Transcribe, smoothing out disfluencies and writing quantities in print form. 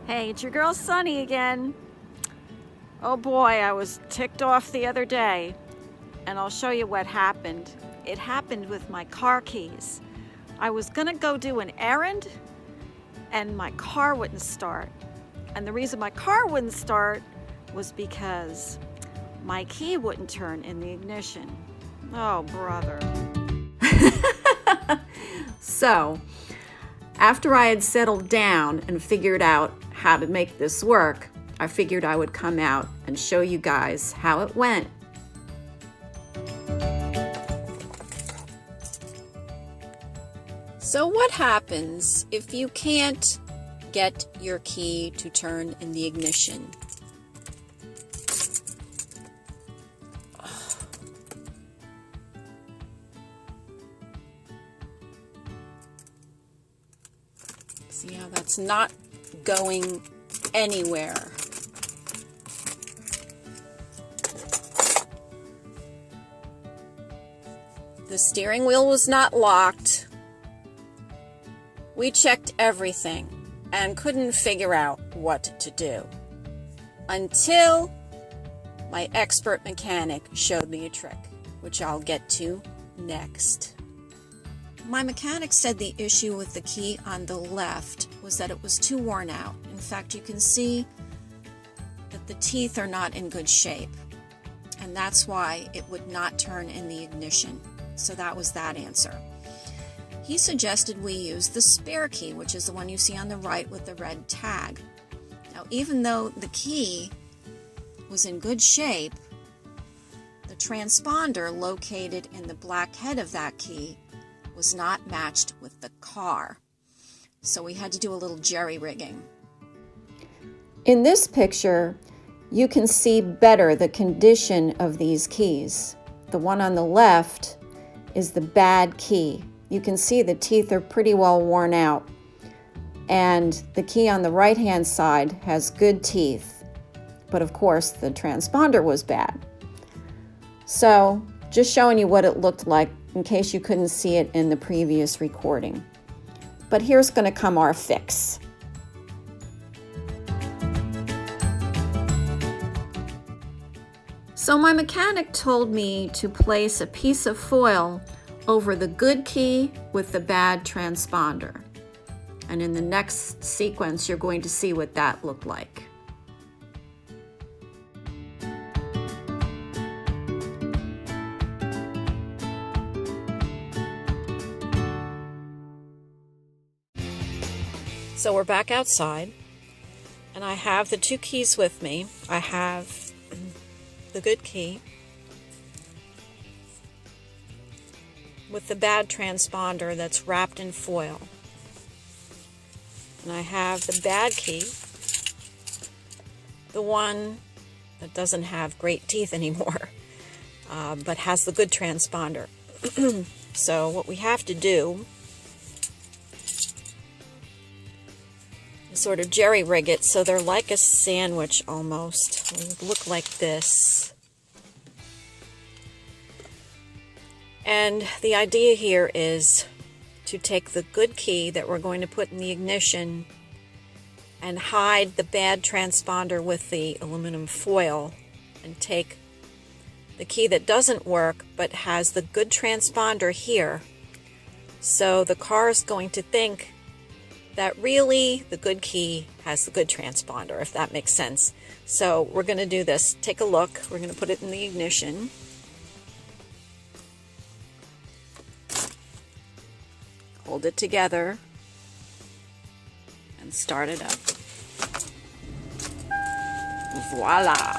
Hey, it's your girl Sunny again. Oh boy, I was ticked off the other day, and I'll show you what happened. It happened with my car keys. I was gonna go do an errand, and my car wouldn't start. And the reason my car wouldn't start was because my key wouldn't turn in the ignition. Oh, brother. So, after I had settled down and figured out how to make this work, I figured I would come out and show you guys how it went. So what happens if you can't get your key to turn in the ignition? See how that's not going anywhere. The steering wheel was not locked. We checked everything and couldn't figure out what to do until my expert mechanic showed me a trick, which I'll get to next. My mechanic said the issue with the key on the left was that it was too worn out. In fact, you can see that the teeth are not in good shape, and that's why it would not turn in the ignition. So that was that answer. He suggested we use the spare key, which is the one you see on the right with the red tag. Now, even though the key was in good shape, the transponder located in the black head of that key was not matched with the car. So we had to do a little jerry-rigging. In this picture, you can see better the condition of these keys. The one on the left is the bad key. You can see the teeth are pretty well worn out. And the key on the right-hand side has good teeth. But of course, the transponder was bad. So, just showing you what it looked like in case you couldn't see it in the previous recording. But here's going to come our fix. So my mechanic told me to place a piece of foil over the good key with the bad transponder. And in the next sequence, you're going to see what that looked like. So we're back outside, and I have the two keys with me. I have the good key with the bad transponder that's wrapped in foil. And I have the bad key, the one that doesn't have great teeth anymore, but has the good transponder. So what we have to do sort of jerry-rig it so they're like a sandwich almost. They would look like this. And the idea here is to take the good key that we're going to put in the ignition and hide the bad transponder with the aluminum foil, and take the key that doesn't work but has the good transponder here. So the car is going to think that really the good key has the good transponder, if that makes sense. So we're going to do this. Take a look. We're going to put it in the ignition. Hold it together and start it up. Voila!